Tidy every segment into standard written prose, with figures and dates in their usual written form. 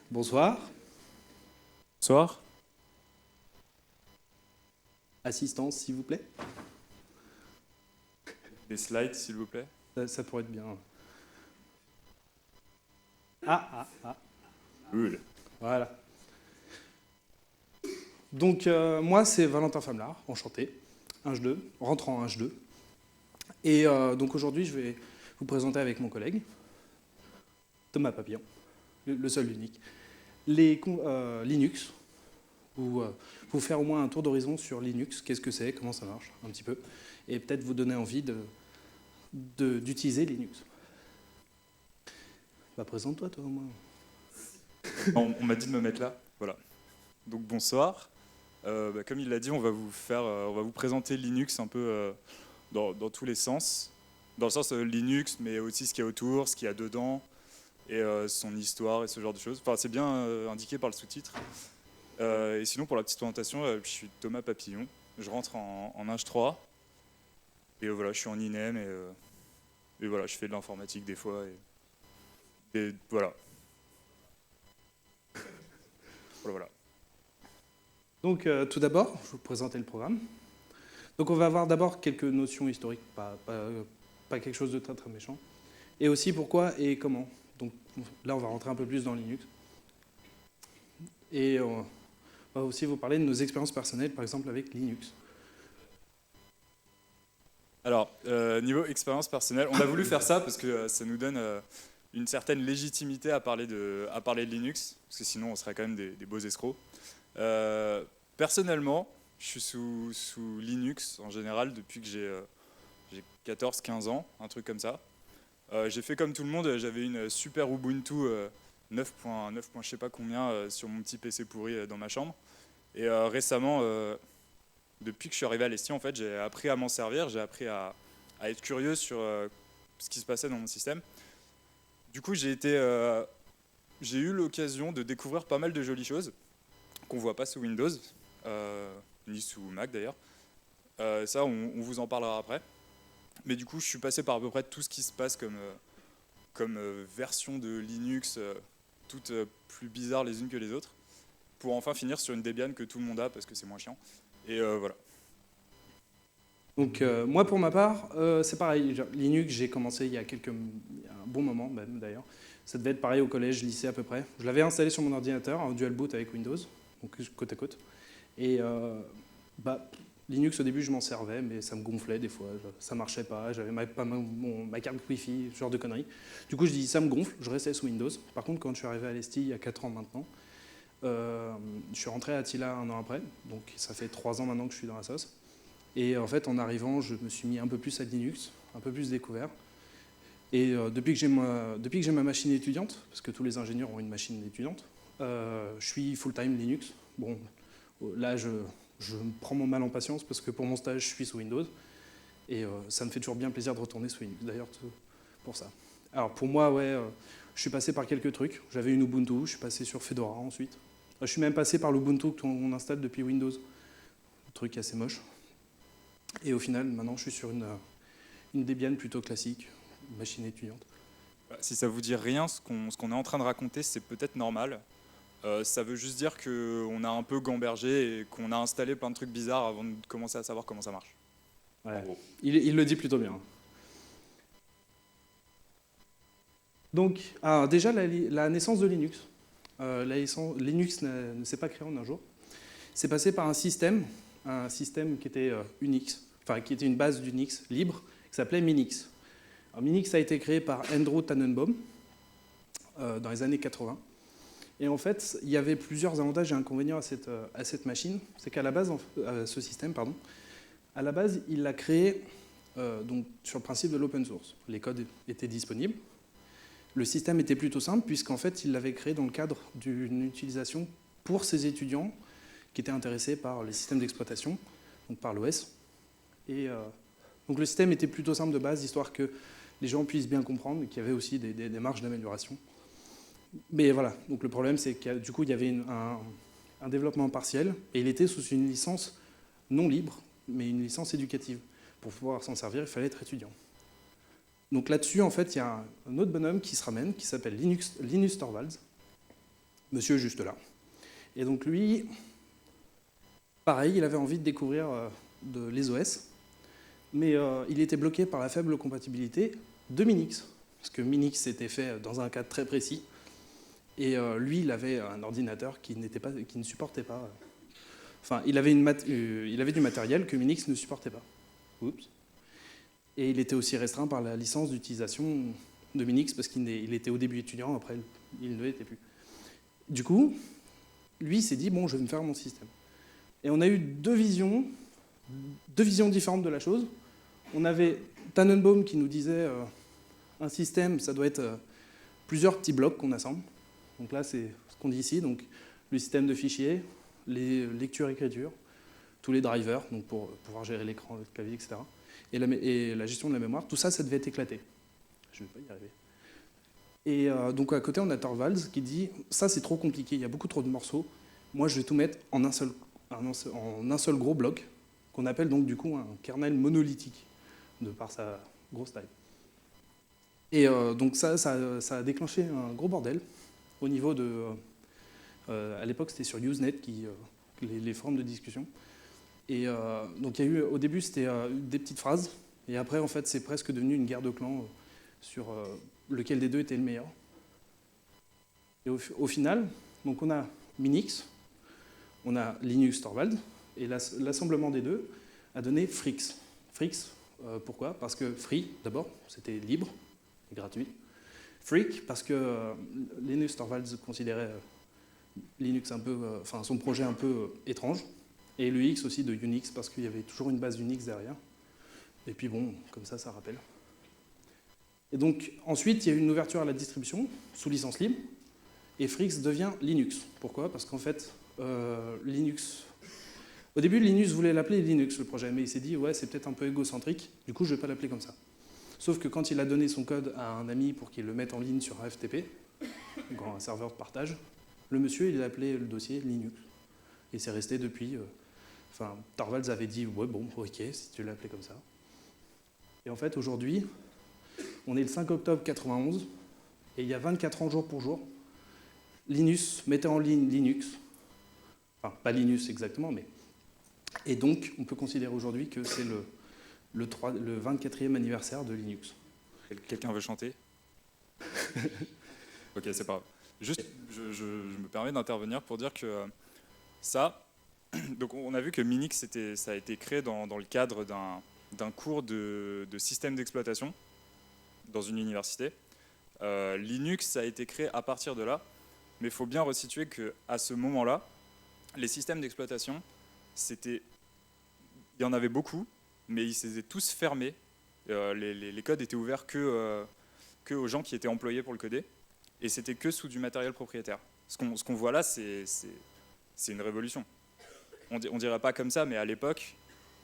Bonsoir. Bonsoir. Assistance, s'il vous plaît. Des slides, s'il vous plaît. Ça pourrait être bien. Cool. Voilà. Donc, moi, c'est Valentin Famelard, enchanté. 1H2, rentrant en H2. Et donc aujourd'hui, je vais vous présenter avec mon collègue, Thomas Papillon, le seul unique, les Linux, ou vous faire au moins un tour d'horizon sur Linux, qu'est-ce que c'est, comment ça marche, un petit peu, et peut-être vous donner envie d'utiliser Linux. Bah, présente-toi, toi, au moins. On m'a dit de me mettre là. Voilà. Donc bonsoir. Comme il l'a dit, on va vous présenter Linux un peu dans tous les sens. Dans le sens Linux, mais aussi ce qu'il y a autour, ce qu'il y a dedans, et son histoire et ce genre de choses. Enfin, c'est bien indiqué par le sous-titre. Et sinon, pour la petite présentation, je suis Thomas Papillon. Je rentre en H3. Et voilà, je suis en INEM et voilà, je fais de l'informatique des fois. Et voilà. Voilà. Donc, tout d'abord, je vais vous présenter le programme. Donc, on va avoir d'abord quelques notions historiques, pas quelque chose de très très méchant. Et aussi pourquoi et comment. Donc, là, on va rentrer un peu plus dans Linux. Et on va aussi vous parler de nos expériences personnelles, par exemple avec Linux. Alors, niveau expérience personnelle, on a voulu faire ça parce que ça nous donne une certaine légitimité à parler de Linux, parce que sinon on serait quand même des beaux escrocs. Personnellement, je suis sous Linux en général depuis que j'ai 14-15 ans, un truc comme ça. J'ai fait comme tout le monde, j'avais une super Ubuntu 9.9, je sais pas combien, sur mon petit PC pourri dans ma chambre. Et récemment, depuis que je suis arrivé à l'ESTI, en fait, j'ai appris à m'en servir, j'ai appris à être curieux sur ce qui se passait dans mon système. Du coup, j'ai eu l'occasion de découvrir pas mal de jolies choses qu'on voit pas sous Windows, ni sous Mac d'ailleurs. Ça, on vous en parlera après. Mais du coup, je suis passé par à peu près tout ce qui se passe comme version de Linux, toutes plus bizarres les unes que les autres, pour enfin finir sur une Debian que tout le monde a parce que c'est moins chiant. Et voilà. Donc, moi, pour ma part, c'est pareil. Linux, j'ai commencé il y a un bon moment, même d'ailleurs. Ça devait être pareil au collège, lycée à peu près. Je l'avais installé sur mon ordinateur, en dual boot avec Windows, donc côte à côte. Et Linux, au début, je m'en servais, mais ça me gonflait des fois. Ça marchait pas, j'avais pas ma carte Wi-Fi, ce genre de conneries. Du coup, je dis, ça me gonfle, je restais sous Windows. Par contre, quand je suis arrivé à l'ESTI, il y a 4 ans maintenant, je suis rentré à Attila un an après. Donc, ça fait 3 ans maintenant que je suis dans la sauce. Et en fait, en arrivant, je me suis mis un peu plus à Linux, un peu plus découvert. Et depuis que j'ai ma machine étudiante, parce que tous les ingénieurs ont une machine étudiante, je suis full-time Linux. Bon, là, je prends mon mal en patience parce que pour mon stage, je suis sous Windows. Et ça me fait toujours bien plaisir de retourner sous Linux, d'ailleurs, pour ça. Alors pour moi, ouais, je suis passé par quelques trucs. J'avais une Ubuntu, je suis passé sur Fedora ensuite. Je suis même passé par l'Ubuntu qu'on installe depuis Windows. Un truc assez moche. Et au final, maintenant, je suis sur une Debian plutôt classique, une machine étudiante. Si ça vous dit rien, ce qu'on est en train de raconter, c'est peut-être normal. Ça veut juste dire qu'on a un peu gambergé et qu'on a installé plein de trucs bizarres avant de commencer à savoir comment ça marche. Ouais. Il le dit plutôt bien. Donc, déjà, la naissance de Linux. Linux ne s'est pas créé en un jour. C'est passé par un système qui était Unix, enfin qui était une base d'Unix libre, qui s'appelait Minix. Alors, Minix a été créé par Andrew Tannenbaum dans les années 80. Et en fait, il y avait plusieurs avantages et inconvénients à cette machine. C'est qu'à la base, ce système, pardon, à la base, il l'a créé donc, sur le principe de l'open source. Les codes étaient disponibles. Le système était plutôt simple, puisqu'en fait, il l'avait créé dans le cadre d'une utilisation pour ses étudiants qui étaient intéressés par les systèmes d'exploitation, donc par l'OS. Et donc le système était plutôt simple de base, histoire que les gens puissent bien comprendre, mais qu'il y avait aussi des marges d'amélioration. Mais voilà, donc le problème, c'est que du coup, il y avait un développement partiel, et il était sous une licence non libre, mais une licence éducative. Pour pouvoir s'en servir, il fallait être étudiant. Donc là-dessus, en fait, il y a un autre bonhomme qui se ramène, qui s'appelle Linus Torvalds, monsieur juste là. Et donc lui, pareil, il avait envie de découvrir les OS, mais il était bloqué par la faible compatibilité de Minix, parce que Minix était fait dans un cadre très précis, et lui, il avait un ordinateur qui ne supportait pas. Enfin, il avait du matériel que Minix ne supportait pas. Oups. Et il était aussi restreint par la licence d'utilisation de Minix, parce qu'il était au début étudiant, après il ne l'était plus. Du coup, lui s'est dit, bon, je vais me faire mon système. Et on a eu deux visions différentes de la chose. On avait Tannenbaum qui nous disait, un système, ça doit être plusieurs petits blocs qu'on assemble. Donc là, c'est ce qu'on dit ici, donc le système de fichiers, les lectures-écritures, tous les drivers, donc pour pouvoir gérer l'écran, le clavier, etc. Et la gestion de la mémoire, tout ça, ça devait être éclaté. Je ne vais pas y arriver. Et donc à côté, on a Torvalds qui dit « ça, c'est trop compliqué, il y a beaucoup trop de morceaux. Moi, je vais tout mettre en un seul gros bloc, qu'on appelle donc du coup un kernel monolithique, de par sa grosse taille. » Et donc ça a déclenché un gros bordel au niveau de... à l'époque, c'était sur Usenet, les forums de discussion. Et donc il y a eu, au début, c'était des petites phrases, et après, en fait, c'est presque devenu une guerre de clans sur lequel des deux était le meilleur. Et au final, donc on a Minix, on a Linux Torvalds, et l'assemblement des deux a donné Frix. Frix, pourquoi? Parce que Free, d'abord, c'était libre et gratuit. Freak, parce que Linus Torvalds considérait Linux un peu, enfin son projet un peu étrange, et le X aussi de Unix, parce qu'il y avait toujours une base Unix derrière. Et puis bon, comme ça rappelle. Et donc ensuite, il y a eu une ouverture à la distribution sous licence libre, et Frix devient Linux. Pourquoi? Parce qu'en fait, Linux... Au début, Linus voulait l'appeler Linux, le projet, mais il s'est dit, ouais, c'est peut-être un peu égocentrique, du coup, je ne vais pas l'appeler comme ça. Sauf que quand il a donné son code à un ami pour qu'il le mette en ligne sur un FTP, donc un serveur de partage, le monsieur, il a appelé le dossier Linux. Et c'est resté depuis... Torvalds avait dit, ouais, bon, ok, si tu l'as appelé comme ça. Et en fait, aujourd'hui, on est le 5 octobre 91, et il y a 24 ans jour pour jour, Linus mettait en ligne Linux. Enfin, pas Linus exactement, mais... Et donc, on peut considérer aujourd'hui que c'est le 24e anniversaire de Linux. Quelqu'un veut chanter? Ok, c'est pas grave. Juste, je me permets d'intervenir pour dire que ça... Donc on a vu que Minix, ça a été créé dans le cadre d'un cours de système d'exploitation dans une université. Linux, ça a été créé à partir de là, mais il faut bien resituer qu'à ce moment-là, les systèmes d'exploitation, il y en avait beaucoup, mais ils s'étaient tous fermés. Les codes étaient ouverts que aux gens qui étaient employés pour le coder, et c'était que sous du matériel propriétaire. Ce qu'on voit là, c'est une révolution. On dirait pas comme ça, mais à l'époque,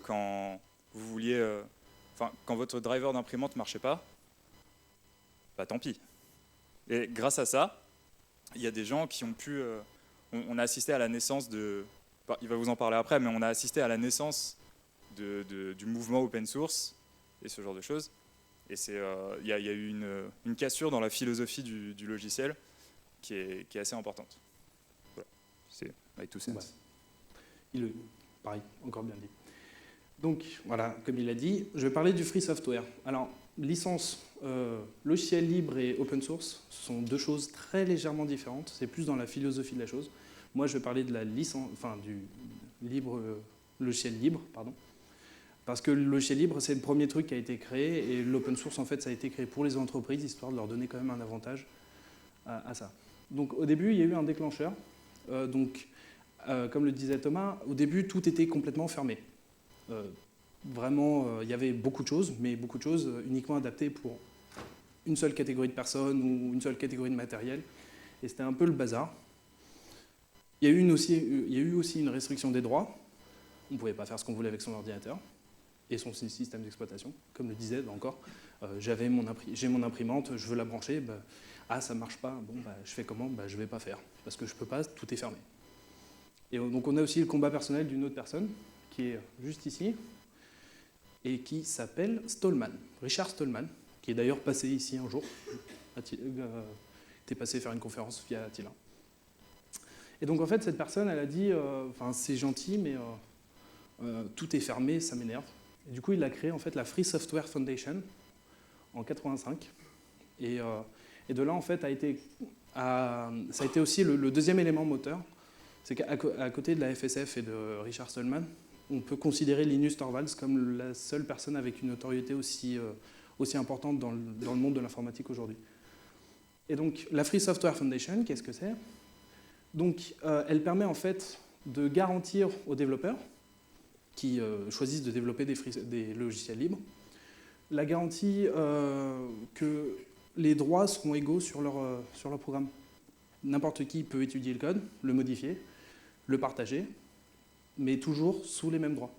quand vous vouliez, quand votre driver d'imprimante marchait pas, bah tant pis. Et grâce à ça, il y a des gens qui ont pu, on a assisté à la naissance de, il va vous en parler après, mais on a assisté à la naissance du mouvement open source et ce genre de choses. Et il y a eu une cassure dans la philosophie du logiciel qui est assez importante. Voilà. C'est avec tout ça. Ouais. Pareil, encore bien dit. Donc voilà, comme il a dit, je vais parler du free software. Alors, licence, logiciel libre et open source, ce sont deux choses très légèrement différentes. C'est plus dans la philosophie de la chose. Moi, je vais parler de la licence, du logiciel libre, pardon. Parce que le logiciel libre, c'est le premier truc qui a été créé, et l'open source, en fait, ça a été créé pour les entreprises, histoire de leur donner quand même un avantage à ça. Donc au début, il y a eu un déclencheur. Comme le disait Thomas, au début, tout était complètement fermé. Vraiment, il y avait beaucoup de choses, mais beaucoup de choses uniquement adaptées pour une seule catégorie de personnes ou une seule catégorie de matériel. Et c'était un peu le bazar. Il y a eu aussi une restriction des droits. On ne pouvait pas faire ce qu'on voulait avec son ordinateur et son système d'exploitation. Comme le disait encore, j'ai mon imprimante, je veux la brancher, ça ne marche pas, je fais comment? Je ne vais pas faire, parce que je ne peux pas, tout est fermé. Et donc on a aussi le combat personnel d'une autre personne, qui est juste ici, et qui s'appelle Stallman, Richard Stallman, qui est d'ailleurs passé ici un jour, était passé faire une conférence via Attila. Et donc en fait, cette personne, elle a dit, c'est gentil, mais tout est fermé, ça m'énerve. Et du coup, il a créé en fait la Free Software Foundation en 85. Et de là, en fait, ça a été aussi le deuxième élément moteur. C'est qu'à côté de la FSF et de Richard Stallman, on peut considérer Linus Torvalds comme la seule personne avec une notoriété aussi importante dans le monde de l'informatique aujourd'hui. Et donc, la Free Software Foundation, qu'est-ce que c'est? Donc, elle permet en fait de garantir aux développeurs qui choisissent de développer des logiciels libres la garantie que les droits seront égaux sur leur programme. N'importe qui peut étudier le code, le modifier, le partager, mais toujours sous les mêmes droits.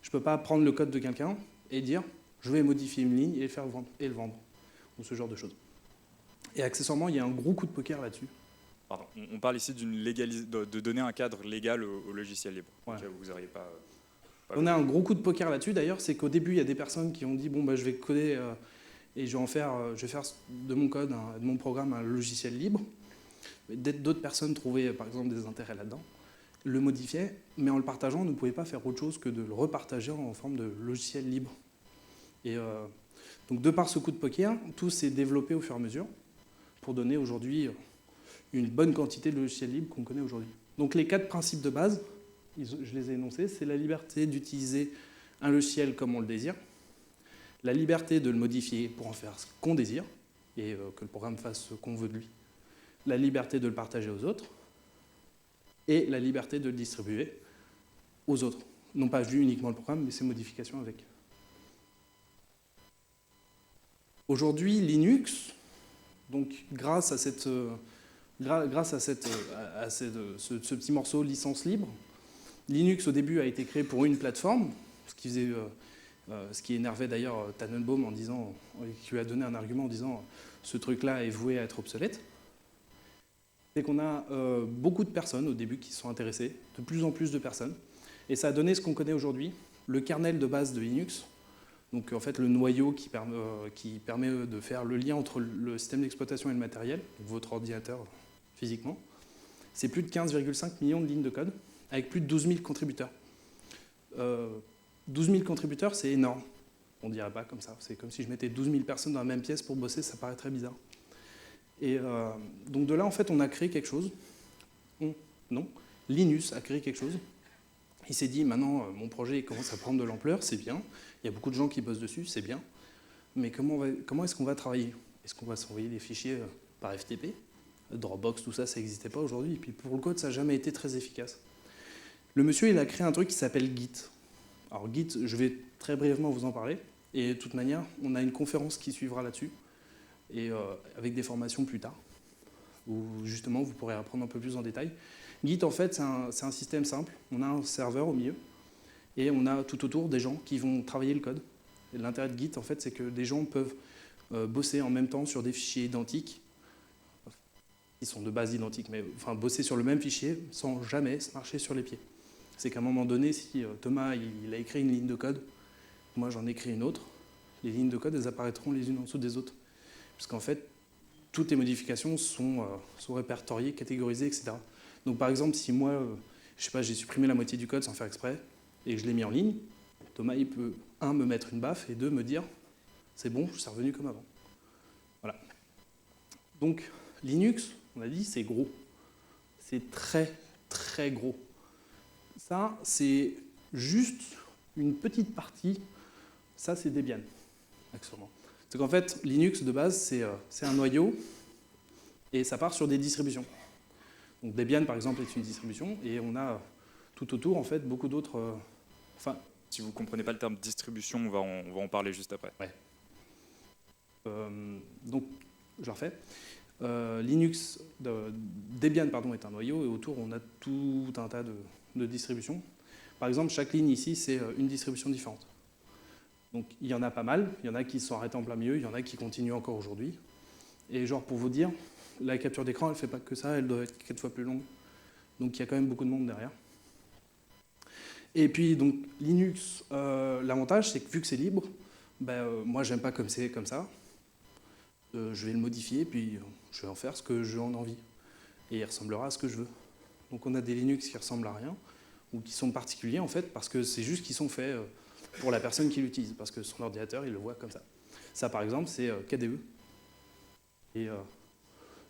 Je ne peux pas prendre le code de quelqu'un et dire je vais modifier une ligne et le vendre, ou ce genre de choses. Et accessoirement, il y a un gros coup de poker là-dessus. Pardon, on parle ici de donner un cadre légal au logiciel libre. Ouais. Vous n'auriez pas... On a un gros coup de poker là-dessus d'ailleurs, c'est qu'au début, il y a des personnes qui ont dit bon, je vais coder et je vais faire de mon code, de mon programme, un logiciel libre. D'autres personnes trouvaient par exemple des intérêts là-dedans, le modifiaient, mais en le partageant, on ne pouvait pas faire autre chose que de le repartager en forme de logiciel libre. Et donc de par ce coup de poker, tout s'est développé au fur et à mesure pour donner aujourd'hui une bonne quantité de logiciels libres qu'on connaît aujourd'hui. Donc les 4 principes de base, je les ai énoncés, c'est la liberté d'utiliser un logiciel comme on le désire, la liberté de le modifier pour en faire ce qu'on désire, et que le programme fasse ce qu'on veut de lui, la liberté de le partager aux autres, et la liberté de le distribuer aux autres. Non pas uniquement le programme, mais ses modifications avec. Aujourd'hui, Linux, donc grâce à ce petit morceau licence libre, Linux au début a été créé pour une plateforme, ce qui énervait d'ailleurs Tannenbaum qui lui a donné un argument en disant ce truc-là est voué à être obsolète. C'est qu'on a beaucoup de personnes au début qui se sont intéressées, de plus en plus de personnes, et ça a donné ce qu'on connaît aujourd'hui, le kernel de base de Linux, donc en fait le noyau qui permet de faire le lien entre le système d'exploitation et le matériel, donc votre ordinateur physiquement. C'est plus de 15,5 millions de lignes de code, avec plus de 12 000 contributeurs. 12 000 contributeurs, c'est énorme. On ne dirait pas comme ça. C'est comme si je mettais 12 000 personnes dans la même pièce pour bosser, ça paraît très bizarre. Et donc de là, en fait, on a créé quelque chose. Non, Linus a créé quelque chose. Il s'est dit, maintenant, mon projet commence à prendre de l'ampleur, c'est bien. Il y a beaucoup de gens qui bossent dessus, c'est bien. Mais comment est-ce qu'on va travailler? Est-ce qu'on va s'envoyer des fichiers par FTP? Dropbox, tout ça, ça n'existait pas aujourd'hui. Et puis pour le code, ça n'a jamais été très efficace. Le monsieur, il a créé un truc qui s'appelle Git. Alors Git, je vais très brièvement vous en parler. Et de toute manière, on a une conférence qui suivra là-dessus, et avec des formations plus tard, où justement vous pourrez apprendre un peu plus en détail. Git, en fait, c'est un système simple. On a un serveur au milieu, et on a tout autour des gens qui vont travailler le code. Et l'intérêt de Git, en fait, c'est que des gens peuvent bosser en même temps sur des fichiers identiques, qui sont de base identiques, mais enfin bosser sur le même fichier sans jamais se marcher sur les pieds. C'est qu'à un moment donné, si Thomas il a écrit une ligne de code, moi j'en ai écrit une autre, les lignes de code elles apparaîtront les unes en dessous des autres. Parce qu'en fait, toutes les modifications sont répertoriées, catégorisées, etc. Donc par exemple, si moi, je sais pas, j'ai supprimé la moitié du code sans faire exprès, et que je l'ai mis en ligne, Thomas il peut, me mettre une baffe, et 2, me dire, c'est bon, je suis revenu comme avant. Voilà. Donc Linux, on a dit, c'est gros. C'est très, très gros. Ça, c'est juste une petite partie. Ça, c'est Debian, accessoirement. C'est qu'en fait, Linux, de base, c'est un noyau, et ça part sur des distributions. Donc Debian, par exemple, est une distribution, et on a tout autour, en fait, beaucoup d'autres... Si vous ne comprenez pas le terme distribution, on va en parler juste après. Ouais. Donc, je refais. Debian est un noyau, et autour, on a tout un tas de distributions. Par exemple, chaque ligne ici, c'est une distribution différente. Donc, il y en a pas mal. Il y en a qui se sont arrêtés en plein milieu, il y en a qui continuent encore aujourd'hui. Et genre, pour vous dire, la capture d'écran, elle ne fait pas que ça, elle doit être 4 fois plus longue. Donc, il y a quand même beaucoup de monde derrière. Et puis, donc, Linux, l'avantage, c'est que vu que c'est libre, moi, j'aime pas comme c'est comme ça. Je vais le modifier, puis je vais en faire ce que j'ai en envie. Et il ressemblera à ce que je veux. Donc on a des Linux qui ressemblent à rien, ou qui sont particuliers en fait, parce que c'est juste qu'ils sont faits pour la personne qui l'utilise, parce que son ordinateur, il le voit comme ça. Ça par exemple, c'est KDE. Et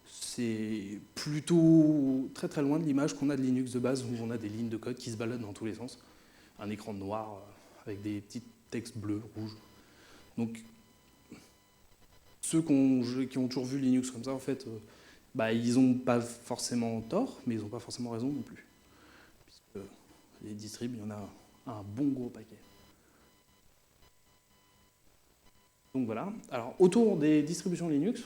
c'est plutôt très très loin de l'image qu'on a de Linux de base, où on a des lignes de code qui se baladent dans tous les sens. Un écran noir avec des petits textes bleus, rouges. Donc ceux qui ont toujours vu Linux comme ça, en fait, ils n'ont pas forcément tort, mais ils n'ont pas forcément raison non plus. Puisque les distribs, il y en a un bon gros paquet. Donc voilà. Alors, autour des distributions Linux,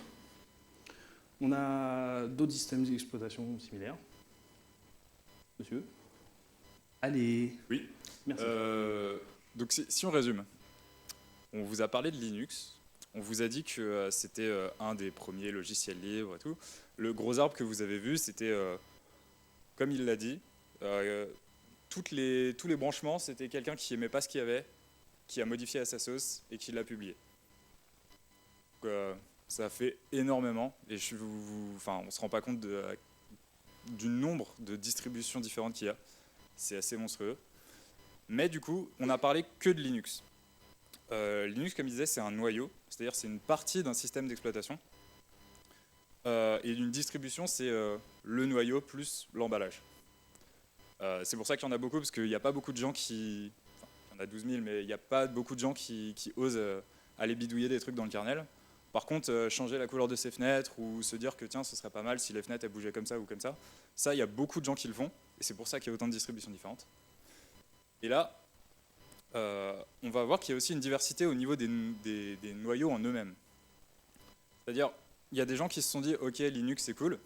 on a d'autres systèmes d'exploitation similaires. Monsieur ? Allez. Oui. Merci. Donc si on résume, on vous a parlé de Linux, on vous a dit que c'était un des premiers logiciels libres et tout. Le gros arbre que vous avez vu, c'était, comme il l'a dit, tous les branchements, c'était quelqu'un qui n'aimait pas ce qu'il y avait, qui a modifié à sa sauce et qui l'a publié. Donc, ça fait énormément, et on ne se rend pas compte du nombre de distributions différentes qu'il y a. C'est assez monstrueux. Mais du coup, on n'a parlé que de Linux. Linux, comme je disais, c'est un noyau, c'est-à-dire c'est une partie d'un système d'exploitation. Et une distribution, c'est le noyau plus l'emballage. C'est pour ça qu'il y en a beaucoup, parce qu'il n'y a pas beaucoup de gens qui... Enfin, il y en a 12 000, mais il n'y a pas beaucoup de gens qui osent aller bidouiller des trucs dans le kernel. Par contre, changer la couleur de ses fenêtres ou se dire que tiens, ce serait pas mal si les fenêtres elles bougeaient comme ça ou comme ça, il y a beaucoup de gens qui le font, et c'est pour ça qu'il y a autant de distributions différentes. Et là, on va voir qu'il y a aussi une diversité au niveau des noyaux en eux-mêmes. C'est-à-dire, il y a des gens qui se sont dit, ok, Linux c'est cool,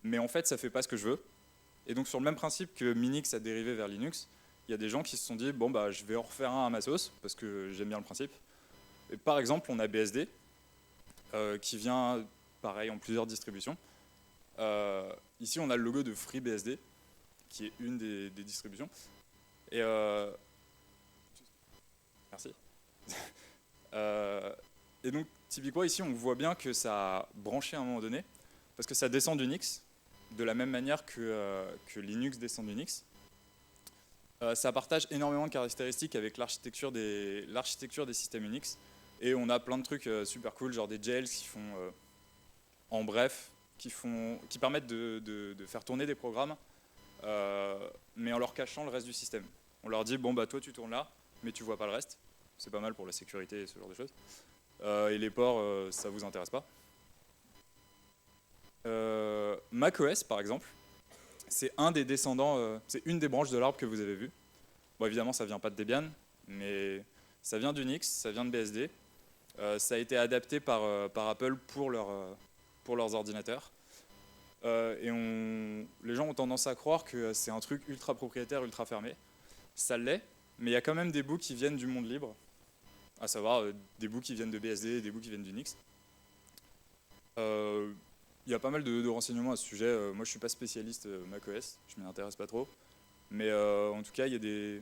mais en fait ça fait pas ce que je veux. Et donc sur le même principe que Minix a dérivé vers Linux, il y a des gens qui se sont dit, bon bah je vais en refaire un à ma sauce, parce que j'aime bien le principe. Et par exemple, on a BSD, qui vient, pareil, en plusieurs distributions. Ici, on a le logo de FreeBSD, qui est une des distributions. Et merci. Et donc, typiquement, ici, on voit bien que ça a branché à un moment donné, parce que ça descend d'Unix, de la même manière que Linux descend d'Unix. Ça partage énormément de caractéristiques avec l'architecture des systèmes Unix. Et on a plein de trucs super cool, genre des jails qui font, en bref, qui permettent de faire tourner des programmes, mais en leur cachant le reste du système. On leur dit, bon bah toi tu tournes là, mais tu vois pas le reste. C'est pas mal pour la sécurité et ce genre de choses. Et les ports, ça vous intéresse pas. macOS par exemple, c'est un des descendants, c'est une des branches de l'arbre que vous avez vu. Bon évidemment ça vient pas de Debian, mais ça vient d'Unix, ça vient de BSD. Ça a été adapté par Apple pour leurs ordinateurs. Et les gens ont tendance à croire que c'est un truc ultra propriétaire, ultra fermé. Ça l'est, mais il y a quand même des bouts qui viennent du monde libre, à savoir des bouts qui viennent de BSD, des bouts qui viennent d'Unix. Il y a pas mal de renseignements à ce sujet. Moi, je ne suis pas spécialiste macOS, je ne m'y intéresse pas trop. Mais en tout cas, il y a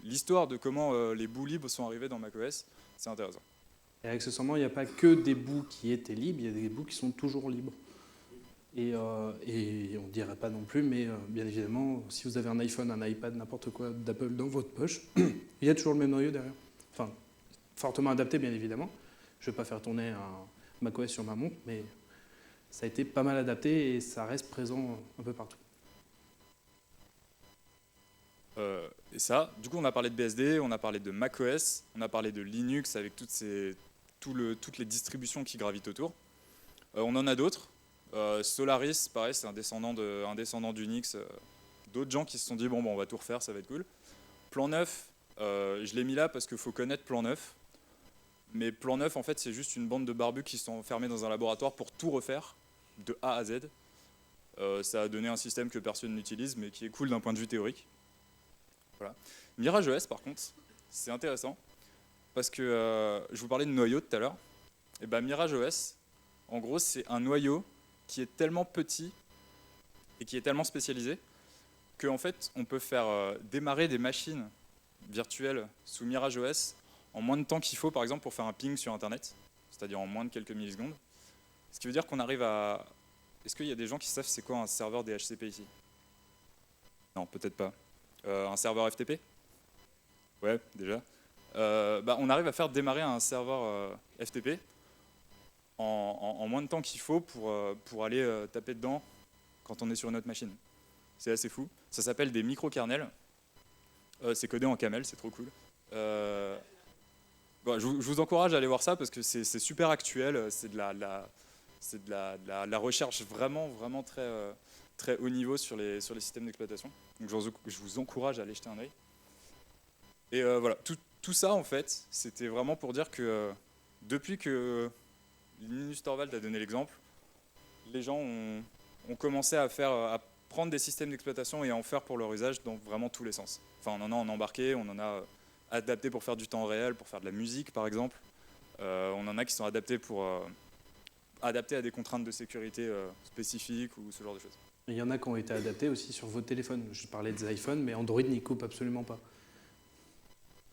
l'histoire de comment les bouts libres sont arrivés dans macOS, c'est intéressant. Et accessoirement, il n'y a pas que des bouts qui étaient libres, il y a des bouts qui sont toujours libres. Et on ne dirait pas non plus, mais bien évidemment, si vous avez un iPhone, un iPad, n'importe quoi d'Apple dans votre poche, il y a toujours le même noyau derrière. Enfin, fortement adapté, bien évidemment. Je ne vais pas faire tourner un macOS sur ma montre, mais ça a été pas mal adapté et ça reste présent un peu partout. Et ça, du coup, on a parlé de BSD, on a parlé de macOS, on a parlé de Linux avec toutes les distributions qui gravitent autour. On en a d'autres. Solaris, pareil, c'est un descendant d'Unix. D'autres gens qui se sont dit, bon, on va tout refaire, ça va être cool. Plan 9, je l'ai mis là parce qu'il faut connaître Plan 9. Mais Plan 9, en fait, c'est juste une bande de barbus qui sont enfermés dans un laboratoire pour tout refaire, de A à Z. Ça a donné un système que personne n'utilise, mais qui est cool d'un point de vue théorique. Voilà. MirageOS, par contre, c'est intéressant, parce que je vous parlais de noyau tout à l'heure. Et ben, MirageOS, en gros, c'est un noyau qui est tellement petit et qui est tellement spécialisé qu'en fait, on peut faire démarrer des machines virtuelles sous MirageOS en moins de temps qu'il faut, par exemple, pour faire un ping sur Internet, c'est-à-dire en moins de quelques millisecondes. Ce qui veut dire qu'on arrive à est-ce qu'il y a des gens qui savent c'est quoi un serveur DHCP ici? Non, peut-être pas. Un serveur FTP? Ouais, déjà. On arrive à faire démarrer un serveur FTP en moins de temps qu'il faut pour aller taper dedans quand on est sur une autre machine. C'est assez fou. Ça s'appelle des microkernels. C'est codé en Camel, c'est trop cool. Je vous encourage à aller voir ça parce que c'est super actuel. C'est de la recherche vraiment, vraiment très, très haut niveau sur les systèmes d'exploitation. Donc je vous encourage à aller jeter un œil. Et voilà, tout ça en fait, c'était vraiment pour dire que depuis que Linus Torvald a donné l'exemple, les gens ont commencé à prendre des systèmes d'exploitation et à en faire pour leur usage dans vraiment tous les sens. Enfin, on en a en embarqué, on en a adapté pour faire du temps réel, pour faire de la musique par exemple. On en a qui sont adaptés adaptés à des contraintes de sécurité spécifiques ou ce genre de choses. Il y en a qui ont été adaptés aussi sur vos téléphones. Je parlais des iPhones, mais Android n'y coupe absolument pas.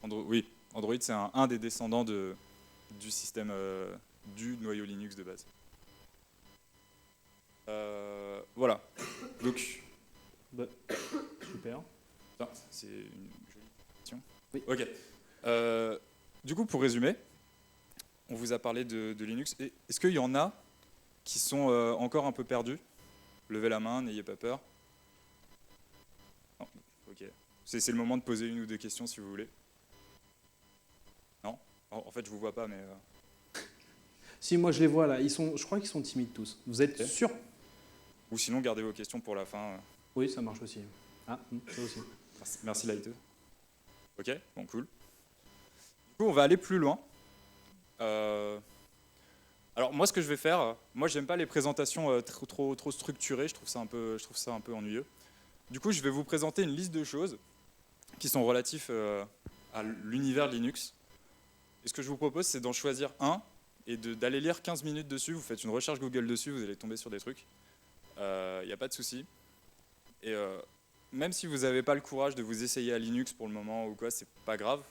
Oui, Android c'est un des descendants du système du noyau Linux de base. Voilà. Donc, super. C'est une jolie question. Oui. Ok. Du coup, pour résumer, on vous a parlé de Linux. Est-ce qu'il y en a qui sont encore un peu perdus? Levez la main, n'ayez pas peur. Non. Ok. C'est le moment de poser une ou deux questions si vous voulez. Non? En fait, je vous vois pas, mais. Si, moi je les vois là. Je crois qu'ils sont timides tous. Vous êtes sûr? Ou sinon, gardez vos questions pour la fin. Oui, ça marche aussi. Ah, ça aussi. Merci Lighteux. Ok, bon, cool. Du coup, on va aller plus loin. Alors moi, ce que je vais faire, moi, j'aime pas les présentations trop structurées. Je trouve ça un peu ennuyeux. Du coup, je vais vous présenter une liste de choses qui sont relatives à l'univers Linux. Et ce que je vous propose, c'est d'en choisir un et d'aller lire 15 minutes dessus. Vous faites une recherche Google dessus, vous allez tomber sur des trucs. Il n'y a pas de souci. Et même si vous n'avez pas le courage de vous essayer à Linux pour le moment ou quoi, c'est pas grave.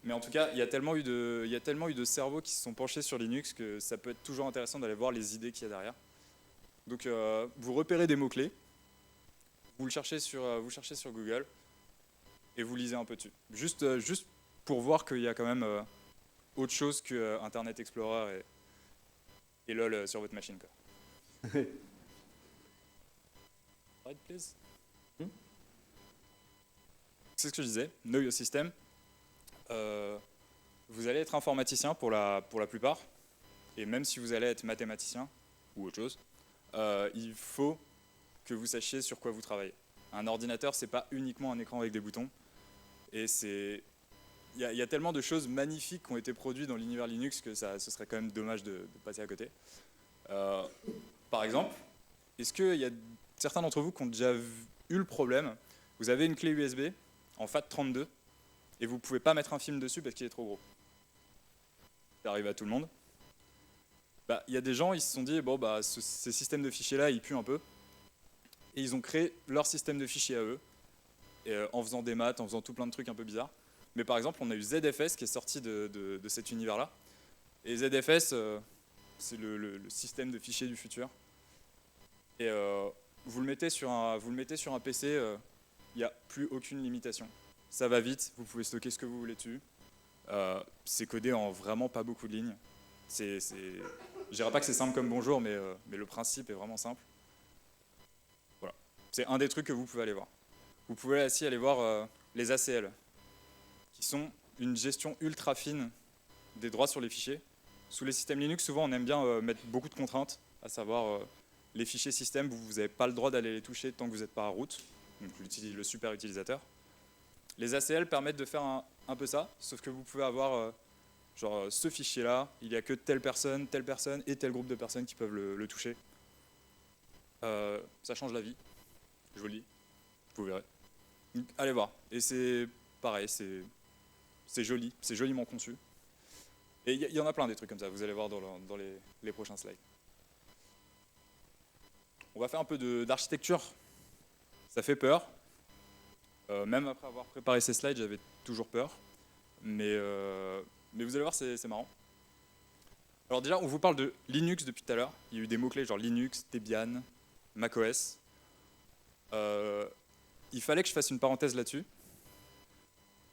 Mais en tout cas, il y a tellement eu de cerveaux qui se sont penchés sur Linux que ça peut être toujours intéressant d'aller voir les idées qu'il y a derrière. Donc vous repérez des mots-clés, vous cherchez sur Google et vous lisez un peu dessus. Juste pour voir qu'il y a quand même autre chose que Internet Explorer et LOL sur votre machine, quoi. Right, please. C'est ce que je disais, Know Your System. Vous allez être informaticien pour la plupart, et même si vous allez être mathématicien ou autre chose, il faut que vous sachiez sur quoi vous travaillez. Un ordinateur, c'est pas uniquement un écran avec des boutons, et il y a tellement de choses magnifiques qui ont été produites dans l'univers Linux que ce serait quand même dommage de passer à côté. Par exemple, est-ce qu'il y a certains d'entre vous qui ont déjà eu le problème, vous avez une clé USB en FAT32 et vous ne pouvez pas mettre un film dessus parce qu'il est trop gros. Ça arrive à tout le monde. Il y a des gens, ils se sont dit, bon, ces systèmes de fichiers-là, ils puent un peu. Et ils ont créé leur système de fichiers à eux, en faisant des maths, en faisant tout plein de trucs un peu bizarres. Mais par exemple, on a eu ZFS qui est sorti de cet univers-là. Et ZFS, c'est le système de fichiers du futur. Et vous le mettez sur un PC, il n'y a plus aucune limitation. Ça va vite, vous pouvez stocker ce que vous voulez dessus. C'est codé en vraiment pas beaucoup de lignes. Je dirais pas que c'est simple comme bonjour, mais le principe est vraiment simple. Voilà. C'est un des trucs que vous pouvez aller voir. Vous pouvez aussi aller voir les ACL, qui sont une gestion ultra fine des droits sur les fichiers. Sous les systèmes Linux, souvent on aime bien mettre beaucoup de contraintes, à savoir les fichiers système, vous n'avez pas le droit d'aller les toucher tant que vous n'êtes pas à root, donc le super utilisateur. Les ACL permettent de faire un peu ça, sauf que vous pouvez avoir ce fichier-là, il n'y a que telle personne et tel groupe de personnes qui peuvent le toucher. Ça change la vie, je vous le dis, vous verrez. Donc, allez voir, et c'est pareil, c'est joli, c'est joliment conçu. Et il y en a plein des trucs comme ça, vous allez voir dans les prochains slides. On va faire un peu d'architecture, ça fait peur. Même après avoir préparé ces slides, j'avais toujours peur. Mais vous allez voir, c'est marrant. Alors déjà, on vous parle de Linux depuis tout à l'heure. Il y a eu des mots-clés genre Linux, Debian, macOS. Il fallait que je fasse une parenthèse là-dessus.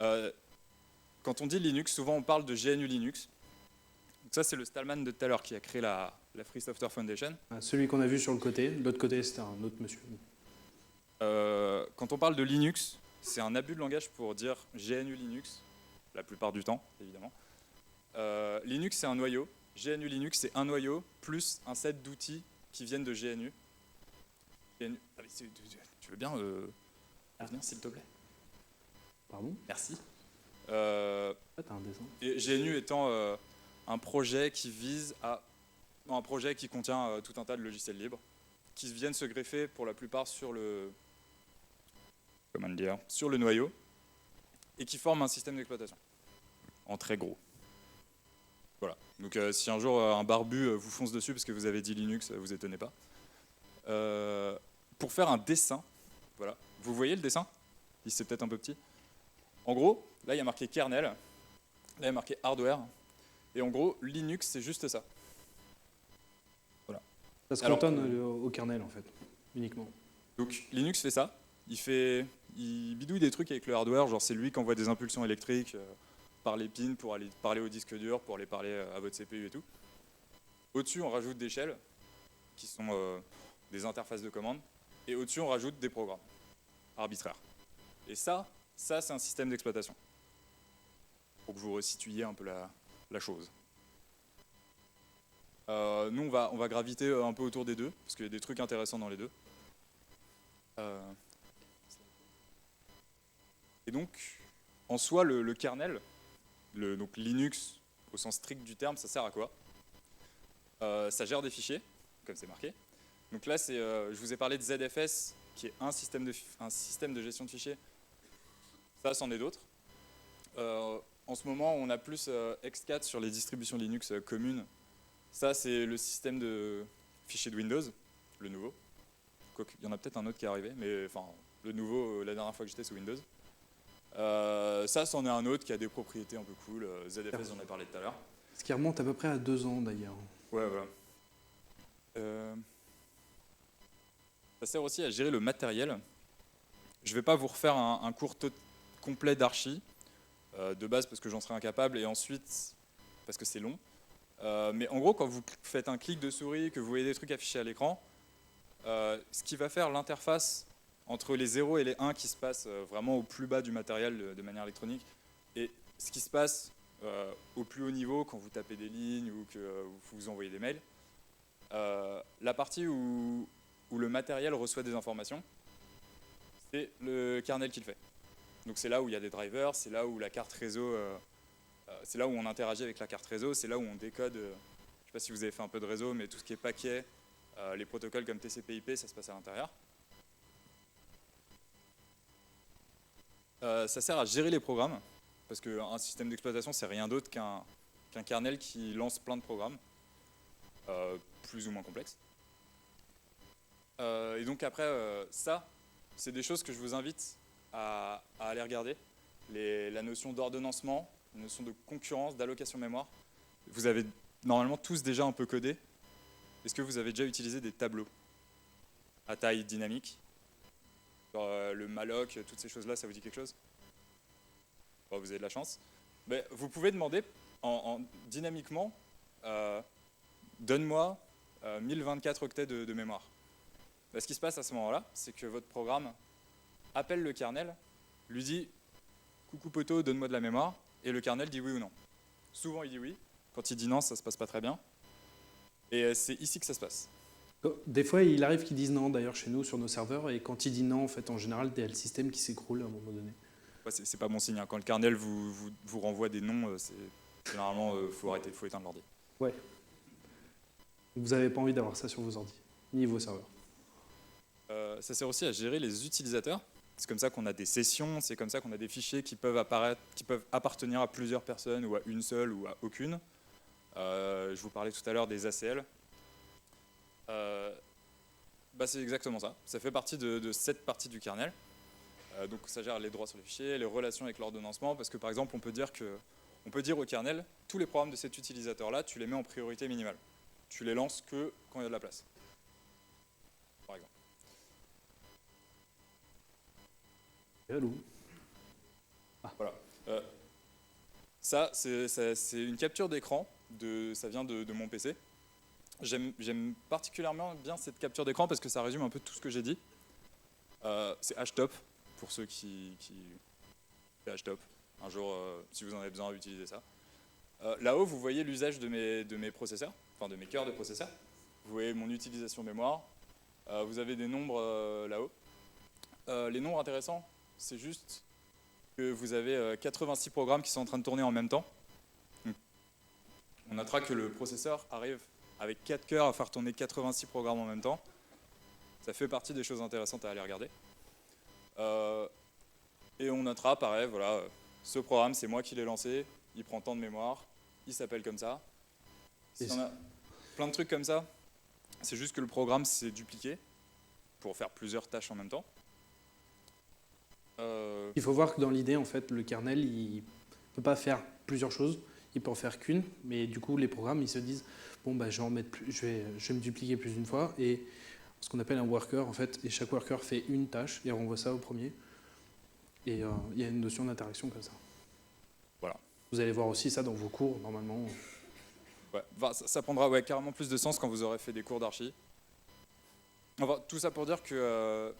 Quand on dit Linux, souvent on parle de GNU Linux. Donc ça, c'est le Stallman de tout à l'heure qui a créé la Free Software Foundation. Celui qu'on a vu sur le côté. De l'autre côté, c'était un autre monsieur. Quand on parle de Linux, c'est un abus de langage pour dire GNU Linux, la plupart du temps, évidemment. Linux, c'est un noyau. GNU Linux, c'est un noyau plus un set d'outils qui viennent de GNU. Tu veux bien revenir, s'il te plaît? Pardon? Merci. T'as un dessin. Et GNU étant un projet qui vise à... un projet qui contient tout un tas de logiciels libres qui viennent se greffer pour la plupart sur le... comment dire? Sur le noyau et qui forment un système d'exploitation en très gros. Voilà. Donc si un jour un barbu vous fonce dessus parce que vous avez dit Linux, vous étonnez pas. Pour faire un dessin, voilà. Vous voyez le dessin? C'est peut-être un peu petit. En gros, là il y a marqué kernel, là il y a marqué hardware, et en gros Linux c'est juste ça. Voilà. Ça se cantonne au kernel en fait, uniquement. Donc Linux fait ça. Il bidouille des trucs avec le hardware, genre c'est lui qui envoie des impulsions électriques par les pins pour aller parler au disque dur, pour aller parler à votre CPU et tout. Au-dessus, on rajoute des shells, qui sont des interfaces de commande, et au-dessus, on rajoute des programmes arbitraires. Et ça c'est un système d'exploitation. Pour que vous resituiez un peu la chose. Nous, on va graviter un peu autour des deux, parce qu'il y a des trucs intéressants dans les deux. Et donc, en soi, le kernel, donc Linux, au sens strict du terme, ça sert à quoi? Ça gère des fichiers, comme c'est marqué. Donc là, je vous ai parlé de ZFS, qui est un système de gestion de fichiers. Ça, c'en est d'autres. En ce moment, on a plus X4 sur les distributions Linux communes. Ça, c'est le système de fichiers de Windows, le nouveau. Il y en a peut-être un autre qui est arrivé, mais enfin, le nouveau, la dernière fois que j'étais, c'est Windows. Ça, c'en est un autre qui a des propriétés un peu cool. ZFS, j'en ai parlé tout à l'heure. Ce qui remonte à peu près à 2 ans d'ailleurs. Ouais, voilà. Ça sert aussi à gérer le matériel. Je ne vais pas vous refaire un cours complet d'archi, de base parce que j'en serais incapable, et ensuite parce que c'est long. Mais en gros, quand vous faites un clic de souris, que vous voyez des trucs affichés à l'écran, ce qui va faire l'interface entre les 0 et les 1 qui se passe vraiment au plus bas du matériel de manière électronique, et ce qui se passe au plus haut niveau quand vous tapez des lignes ou que vous envoyez des mails, la partie où le matériel reçoit des informations, c'est le kernel qui le fait. Donc c'est là où il y a des drivers, c'est là où la carte réseau, c'est là où on interagit avec la carte réseau, c'est là où on décode, je ne sais pas si vous avez fait un peu de réseau, mais tout ce qui est paquet, les protocoles comme TCP/IP, ça se passe à l'intérieur. Ça sert à gérer les programmes, parce qu'un système d'exploitation, c'est rien d'autre qu'un kernel qui lance plein de programmes, plus ou moins complexes. Et donc après, ça, c'est des choses que je vous invite à aller regarder. La notion d'ordonnancement, la notion de concurrence, d'allocation mémoire. Vous avez normalement tous déjà un peu codé. Est-ce que vous avez déjà utilisé des tableaux à taille dynamique? Genre, le malloc, toutes ces choses-là, ça vous dit quelque chose? Bon, vous avez de la chance. Mais vous pouvez demander dynamiquement, donne-moi 1024 octets de mémoire. Ben, ce qui se passe à ce moment-là, c'est que votre programme appelle le kernel, lui dit « Coucou poto, donne-moi de la mémoire », et le kernel dit oui ou non. Souvent, il dit oui. Quand il dit non, ça se passe pas très bien. Et c'est ici que ça se passe. Des fois, il arrive qu'ils disent non, d'ailleurs, chez nous, sur nos serveurs, et quand il dit non, en fait, en général, il y a le système qui s'écroule à un moment donné. Ouais, c'est pas bon signe, hein. Quand le kernel vous renvoie des noms, généralement, faut arrêter, faut éteindre l'ordi. Ouais. Vous n'avez pas envie d'avoir ça sur vos ordis, ni vos serveurs. Ça sert aussi à gérer les utilisateurs. C'est comme ça qu'on a des sessions, c'est comme ça qu'on a des fichiers qui peuvent appartenir à plusieurs personnes, ou à une seule, ou à aucune. Je vous parlais tout à l'heure des ACL. C'est exactement ça. Ça fait partie de cette partie du kernel. Donc ça gère les droits sur les fichiers, les relations avec l'ordonnancement, parce que par exemple, on peut dire que on peut dire au kernel, tous les programmes de cet utilisateur-là, tu les mets en priorité minimale. Tu les lances que quand il y a de la place, par exemple. Allô. Voilà. Ça, c'est une capture d'écran, ça vient de mon PC. J'aime particulièrement bien cette capture d'écran parce que ça résume un peu tout ce que j'ai dit. C'est HTOP, pour ceux qui fait HTOP. Un jour, si vous en avez besoin, utilisez ça. Là-haut, vous voyez l'usage de mes processeurs, enfin de mes cœurs de processeurs. Vous voyez mon utilisation mémoire. Vous avez des nombres là-haut. Les nombres intéressants, c'est juste que vous avez 86 programmes qui sont en train de tourner en même temps. Donc, on notera que le processeur arrive avec 4 cœurs à faire tourner 86 programmes en même temps. Ça fait partie des choses intéressantes à aller regarder. Et on notera, pareil, voilà, ce programme, c'est moi qui l'ai lancé, il prend tant de mémoire, il s'appelle comme ça. Si on a plein de trucs comme ça, c'est juste que le programme s'est dupliqué pour faire plusieurs tâches en même temps. Il faut voir que dans l'idée, en fait, le kernel, il ne peut pas faire plusieurs choses, il peut en faire qu'une, mais du coup, les programmes, ils se disent, bon, bah, je vais me dupliquer plus d'une fois, et ce qu'on appelle un worker, en fait, et chaque worker fait une tâche, et renvoie ça au premier. Et il y a une notion d'interaction comme ça. Voilà. Vous allez voir aussi ça dans vos cours, normalement. Ouais, ça prendra carrément plus de sens quand vous aurez fait des cours d'archi. Enfin, tout ça pour dire que,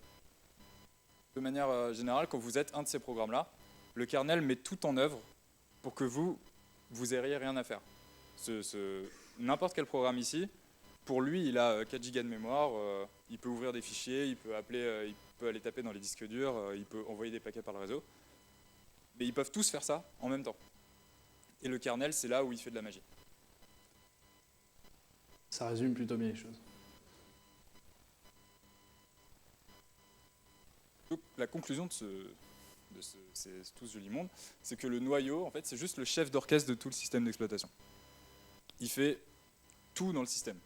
de manière générale, quand vous êtes un de ces programmes-là, le kernel met tout en œuvre pour que vous n'ayez rien à faire. N'importe quel programme ici, pour lui, il a 4 Go de mémoire, il peut ouvrir des fichiers, il peut aller taper dans les disques durs, il peut envoyer des paquets par le réseau. Mais ils peuvent tous faire ça en même temps. Et le kernel, c'est là où il fait de la magie. Ça résume plutôt bien les choses. Donc, la conclusion de tout ce joli monde, c'est que le noyau, en fait, c'est juste le chef d'orchestre de tout le système d'exploitation. Il fait tout dans le système.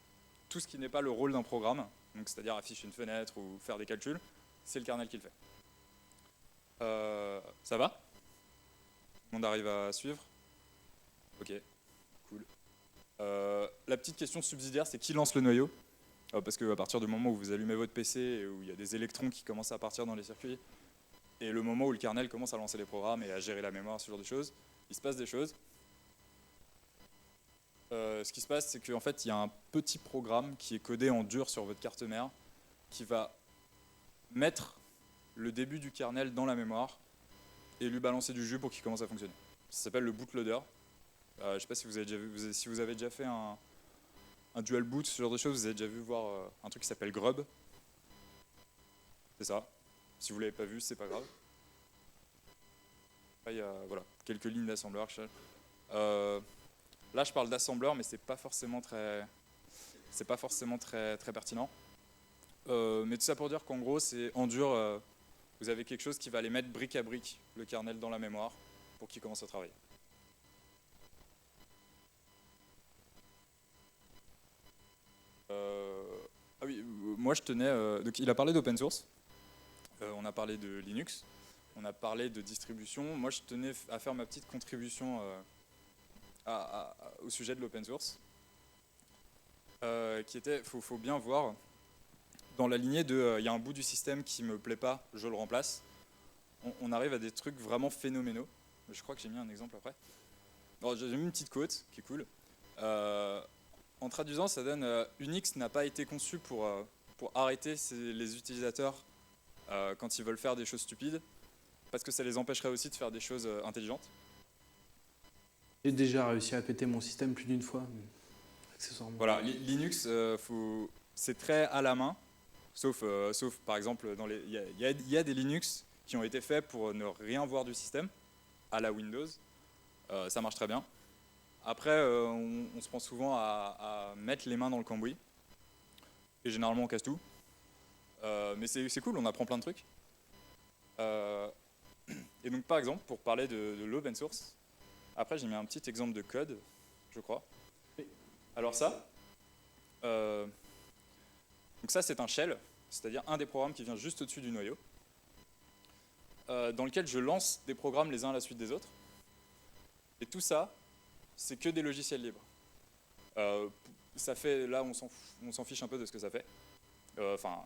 Tout ce qui n'est pas le rôle d'un programme, donc c'est-à-dire afficher une fenêtre ou faire des calculs, c'est le kernel qui le fait. Ça va? Tout le monde arrive à suivre? Ok, cool. La petite question subsidiaire, c'est qui lance le noyau? Parce qu'à partir du moment où vous allumez votre PC et où il y a des électrons qui commencent à partir dans les circuits, et le moment où le kernel commence à lancer les programmes et à gérer la mémoire, ce genre de choses, il se passe des choses. Ce qui se passe, c'est qu'en fait, il y a un petit programme qui est codé en dur sur votre carte mère qui va mettre le début du kernel dans la mémoire et lui balancer du jus pour qu'il commence à fonctionner. Ça s'appelle le bootloader. Je ne sais pas si vous avez déjà vu, si vous avez déjà fait un dual boot, ce genre de choses, vous avez déjà vu voir un truc qui s'appelle Grub. C'est ça. Si vous ne l'avez pas vu, c'est pas grave. Là, il y a voilà, quelques lignes d'assembleur. Là, je parle d'assembleur, mais c'est pas forcément très pertinent. Mais tout ça pour dire qu'en gros, c'est en dur, vous avez quelque chose qui va aller mettre brique à brique le kernel dans la mémoire pour qu'il commence à travailler. Ah oui, moi je tenais. Donc il a parlé d'open source. On a parlé de Linux. On a parlé de distribution. Moi je tenais à faire ma petite contribution au sujet de l'open source, qui était, faut bien voir, dans la lignée de, il y a un bout du système qui me plaît pas, je le remplace. On arrive à des trucs vraiment phénoménaux. Je crois que j'ai mis un exemple après. J'ai mis une petite quote qui est cool. En traduisant, ça donne Unix n'a pas été conçu pour arrêter les utilisateurs quand ils veulent faire des choses stupides, parce que ça les empêcherait aussi de faire des choses intelligentes. J'ai déjà réussi à péter mon système plus d'une fois, accessoirement. Voilà, Linux, c'est très à la main, sauf par exemple, il y a des Linux qui ont été faits pour ne rien voir du système, à la Windows. Ça marche très bien. Après, on se prend souvent à mettre les mains dans le cambouis. Et généralement, on casse tout. Mais c'est cool, on apprend plein de trucs. Et donc, par exemple, pour parler de l'open source, après, j'ai mis un petit exemple de code, je crois. Alors ça, donc ça, c'est un shell, c'est-à-dire un des programmes qui vient juste au-dessus du noyau, dans lequel je lance des programmes les uns à la suite des autres. Et tout ça, c'est que des logiciels libres. Ça fait, là, on s'en fiche un peu de ce que ça fait. Enfin,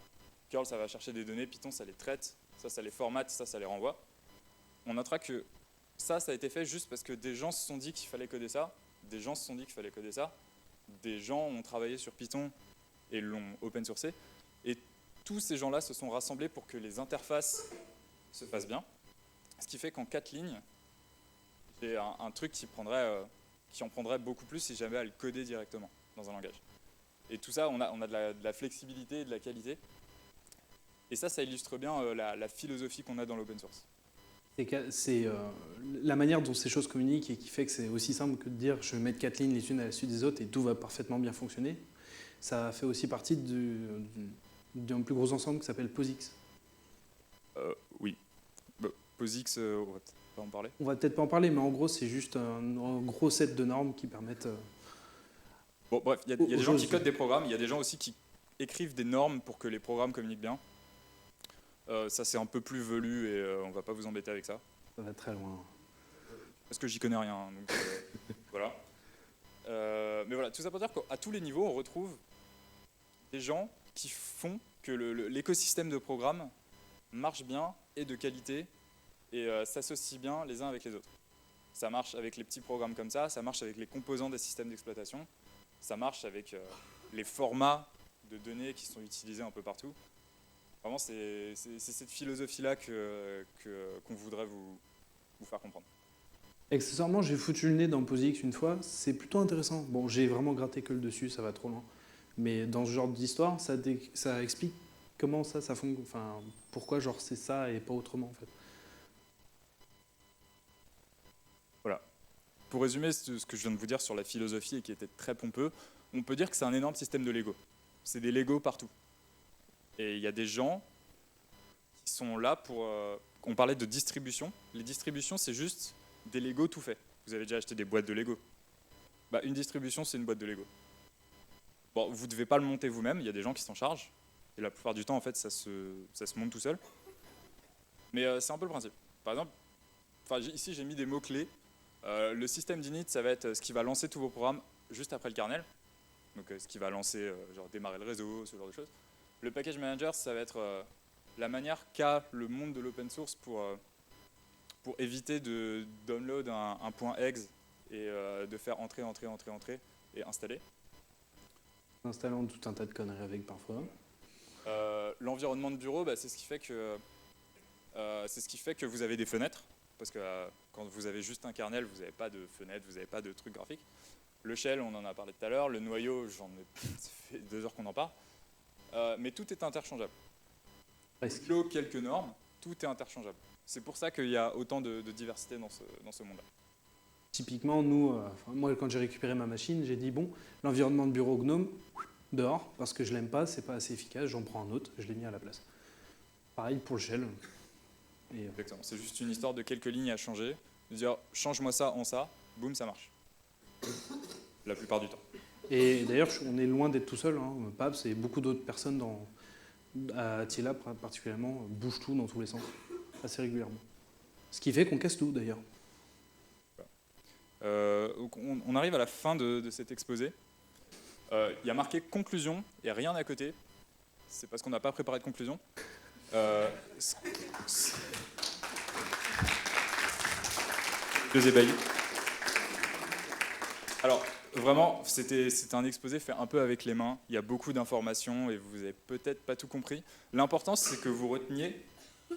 curl, ça va chercher des données, Python, ça les traite, ça les formate, ça les renvoie. On notera que ça a été fait juste parce que des gens se sont dit qu'il fallait coder ça, des gens se sont dit qu'il fallait coder ça, des gens ont travaillé sur Python et l'ont open sourcé, et tous ces gens-là se sont rassemblés pour que les interfaces se fassent bien, ce qui fait qu'en 4 lignes, j'ai un truc qui en prendrait beaucoup plus si j'avais à le coder directement dans un langage. Et tout ça, on a de la flexibilité et de la qualité. Et ça illustre bien la philosophie qu'on a dans l'open source. C'est la manière dont ces choses communiquent et qui fait que c'est aussi simple que de dire je vais mettre 4 lignes les unes à la suite des autres et tout va parfaitement bien fonctionner. Ça fait aussi partie d'un plus gros ensemble qui s'appelle POSIX. Oui. POSIX, on va peut-être pas en parler. On va peut-être pas en parler, mais en gros, c'est juste un gros set de normes qui permettent... Bon, bref, il y a des gens qui codent des programmes, il y a des gens aussi qui écrivent des normes pour que les programmes communiquent bien. Ça, c'est un peu plus velu et on va pas vous embêter avec ça. Ça va très loin. Parce que j'y connais rien, donc voilà. Mais voilà, tout ça pour dire qu'à tous les niveaux, on retrouve des gens qui font que l'écosystème de programmes marche bien, est de qualité et s'associe bien les uns avec les autres. Ça marche avec les petits programmes comme ça marche avec les composants des systèmes d'exploitation, ça marche avec les formats de données qui sont utilisés un peu partout. Vraiment, c'est cette philosophie-là qu'on voudrait vous faire comprendre. Accessoirement, j'ai foutu le nez dans POSIX une fois, c'est plutôt intéressant. Bon, j'ai vraiment gratté que le dessus, ça va trop loin. Mais dans ce genre d'histoire, ça explique comment ça fonctionne, enfin, pourquoi genre c'est ça et pas autrement en fait. Voilà. Pour résumer ce que je viens de vous dire sur la philosophie et qui était très pompeux, on peut dire que c'est un énorme système de Lego. C'est des Lego partout. Et il y a des gens qui sont là pour... on parlait de distribution. Les distributions, c'est juste des Lego tout faits. Vous avez déjà acheté des boîtes de Lego. Une distribution, c'est une boîte de Lego. Bon, vous ne devez pas le monter vous-même, il y a des gens qui s'en chargent. Et la plupart du temps, en fait, ça se monte tout seul. Mais c'est un peu le principe. Par exemple, ici, j'ai mis des mots-clés. Le système d'init, ça va être ce qui va lancer tous vos programmes juste après le kernel. Donc, ce qui va lancer, genre démarrer le réseau, ce genre de choses. Le package manager, ça va être la manière qu'a le monde de l'open source pour éviter de download un point exe et de faire entrer et installer. Installant tout un tas de conneries avec parfois. L'environnement de bureau, c'est ce qui fait que vous avez des fenêtres, parce que quand vous avez juste un kernel, vous n'avez pas de fenêtres, vous n'avez pas de trucs graphiques. Le shell, on en a parlé tout à l'heure, le noyau, ça fait 2 heures qu'on en parle. Mais tout est interchangeable. Clos, quelques normes, tout est interchangeable. C'est pour ça qu'il y a autant de diversité dans ce monde-là. Typiquement, nous, moi quand j'ai récupéré ma machine, j'ai dit bon, l'environnement de bureau GNOME, dehors, parce que je l'aime pas, c'est pas assez efficace, j'en prends un autre, je l'ai mis à la place. Pareil pour le shell. Exactement, c'est juste une histoire de quelques lignes à changer, de dire change-moi ça en ça, boum, ça marche. La plupart du temps. Et d'ailleurs, on est loin d'être tout seul. Pabs et beaucoup d'autres personnes à Attila particulièrement bougent tout dans tous les sens, assez régulièrement. Ce qui fait qu'on casse tout d'ailleurs. On arrive à la fin de cet exposé. Il y a marqué conclusion et rien à côté. C'est parce qu'on n'a pas préparé de conclusion. Deux ébahis. Alors, vraiment, c'était un exposé fait un peu avec les mains. Il y a beaucoup d'informations et vous n'avez peut-être pas tout compris. L'important, c'est que vous reteniez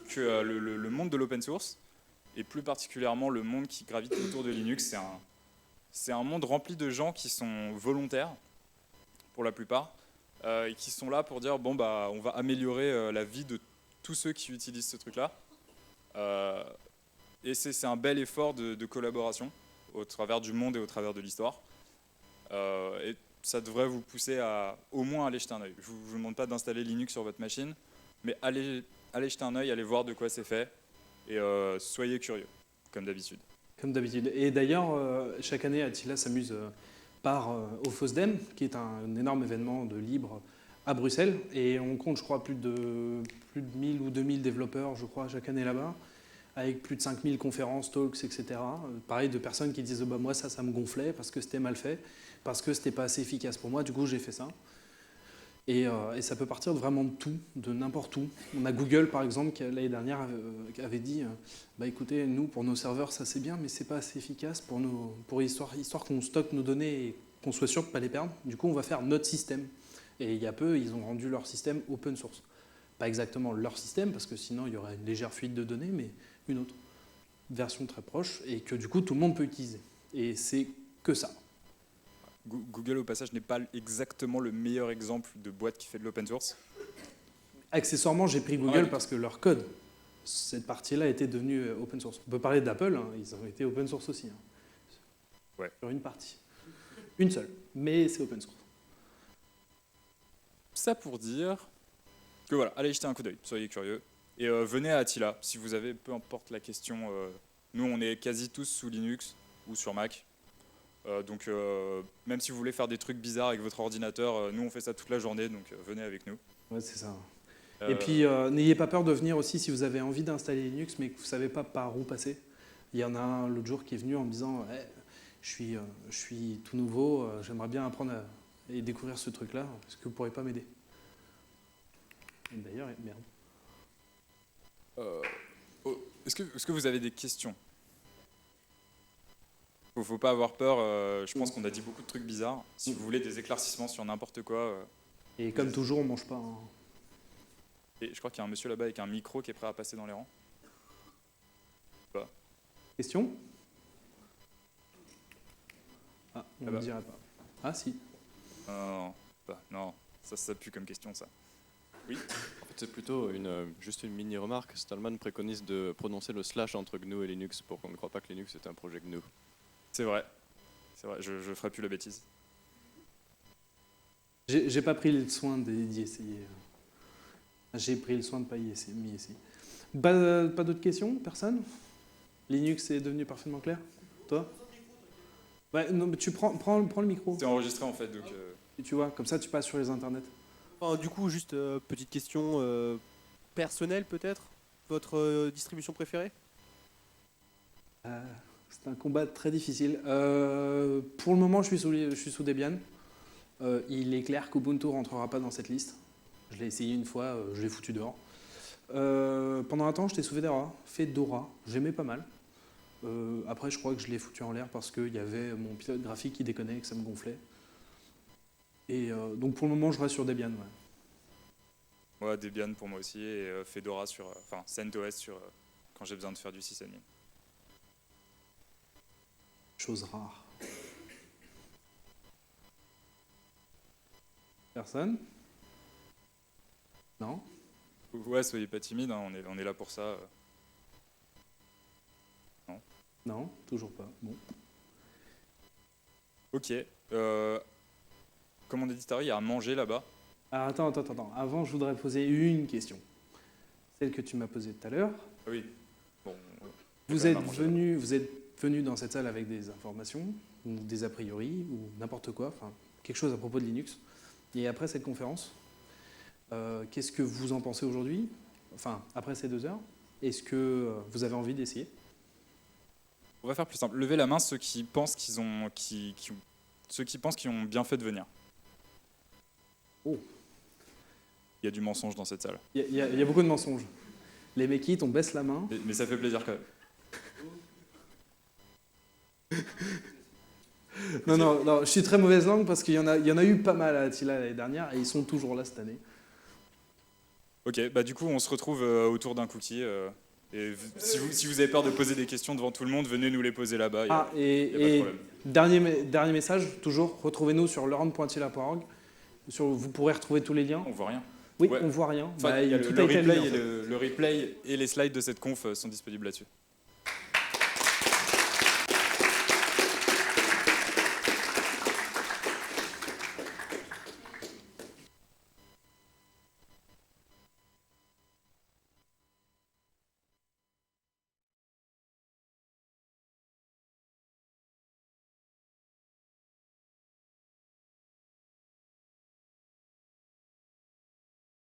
que le monde de l'open source, et plus particulièrement le monde qui gravite autour de Linux, c'est un monde rempli de gens qui sont volontaires, pour la plupart, et qui sont là pour dire bon on va améliorer la vie de tous ceux qui utilisent ce truc-là. Et c'est un bel effort de collaboration au travers du monde et au travers de l'histoire. Et ça devrait vous pousser à au moins aller jeter un œil. Je ne vous demande pas d'installer Linux sur votre machine, mais allez jeter un œil, allez voir de quoi c'est fait, et soyez curieux, comme d'habitude. Comme d'habitude. Et d'ailleurs, chaque année, Attila s'amuse au FOSDEM, qui est un énorme événement de libre à Bruxelles. Et on compte, je crois, plus de 1000 ou 2000 développeurs, je crois, chaque année là-bas. avec plus de 5000 conférences, talks, etc. Pareil, de personnes qui disent bah, moi ça me gonflait parce que c'était mal fait, parce que c'était pas assez efficace pour moi, du coup j'ai fait ça. Et ça peut partir vraiment de tout, de n'importe où. On a Google par exemple qui l'année dernière avait dit bah écoutez, nous pour nos serveurs ça c'est bien, mais c'est pas assez efficace pour histoire qu'on stocke nos données et qu'on soit sûr de ne pas les perdre. Du coup on va faire notre système. Et il y a peu, ils ont rendu leur système open source. Pas exactement leur système, parce que sinon il y aurait une légère fuite de données, mais une autre version très proche, et que du coup tout le monde peut utiliser. Et c'est que ça. Google, au passage, n'est pas exactement le meilleur exemple de boîte qui fait de l'open source. Accessoirement, j'ai pris Google parce que leur code, cette partie-là, était devenue open source. On peut parler d'Apple, hein, ils ont été open source aussi. Hein. Ouais. Sur une partie. Une seule, mais c'est open source. Ça pour dire que voilà, allez jeter un coup d'œil, soyez curieux. Et venez à Attila, si vous avez, peu importe la question, nous on est quasi tous sous Linux ou sur Mac. Donc même si vous voulez faire des trucs bizarres avec votre ordinateur, nous on fait ça toute la journée, donc venez avec nous. Ouais, c'est ça. Et puis n'ayez pas peur de venir aussi si vous avez envie d'installer Linux mais que vous ne savez pas par où passer. Il y en a un l'autre jour qui est venu en me disant je suis tout nouveau, j'aimerais bien apprendre et découvrir ce truc-là, est-ce que vous ne pourrez pas m'aider? D'ailleurs, merde. Est-ce que vous avez des questions? Faut pas avoir peur, je pense qu'on a dit beaucoup de trucs bizarres. Si vous voulez des éclaircissements sur n'importe quoi... Et comme toujours, on ne mange pas. Hein. Et je crois qu'il y a un monsieur là-bas avec un micro qui est prêt à passer dans les rangs. Pas. Question? Ah, on Ah ne bah. dirait pas. Ah si. Non, ça pue comme question ça. Oui. En fait, c'est plutôt juste une mini-remarque. Stallman préconise de prononcer le slash entre GNU et Linux pour qu'on ne croit pas que Linux est un projet GNU. C'est vrai, je ferai plus la bêtise. J'ai pas pris le soin d'y essayer. J'ai pris le soin de ne pas m'y essayer. Pas d'autres questions? Personne? Linux est devenu parfaitement clair? Toi? Ouais, non, mais tu prends le micro. C'est enregistré en fait, donc... Et tu vois, comme ça tu passes sur les internets. Enfin, du coup, juste petite question personnelle peut-être. Votre distribution préférée? C'est un combat très difficile. Pour le moment, je suis sous Debian. Il est clair qu'Ubuntu ne rentrera pas dans cette liste. Je l'ai essayé une fois, je l'ai foutu dehors. Pendant un temps, j'étais sous Fedora. J'aimais pas mal. Après, je crois que je l'ai foutu en l'air parce qu'il y avait mon pilote graphique qui déconnait et que ça me gonflait. Et donc pour le moment, je reste sur Debian. Ouais. Ouais, Debian pour moi aussi, et Fedora sur... Enfin, CentOS sur... quand j'ai besoin de faire du sysadmin. Chose rare. Personne? Non? Ouais, soyez pas timide, hein, on est là pour ça. Non. Non, toujours pas. Bon. Ok. Comme on a dit tout à l'heure, il y a à manger là-bas. Alors attends. Avant, je voudrais poser une question. Celle que tu m'as posée tout à l'heure. Ah oui. Bon. Vous êtes venu dans cette salle avec des informations, ou des a priori, ou n'importe quoi, enfin, quelque chose à propos de Linux. Et après cette conférence, qu'est-ce que vous en pensez aujourd'hui? Enfin, après ces 2 heures, est-ce que vous avez envie d'essayer? On va faire plus simple. Levez la main ceux qui pensent qu'ils ont bien fait de venir. Oh. Il y a du mensonge dans cette salle. Il y a beaucoup de mensonges. Les mekites, on baisse la main. Mais ça fait plaisir quand même. Non, je suis très mauvaise langue parce qu'il y en a eu pas mal à Attila l'année dernière et ils sont toujours là cette année. Ok, bah du coup on se retrouve autour d'un cookie. Et si vous avez peur de poser des questions devant tout le monde, venez nous les poser là-bas. Y a pas de problème. Dernier message, toujours, retrouvez-nous sur learn.attila.org. Vous pourrez retrouver tous les liens. On voit rien. Oui, Ouais. on voit rien. Enfin, Bah, il y a tout le a été replay, mis, en fait. le replay et les slides de cette conf sont disponibles là-dessus.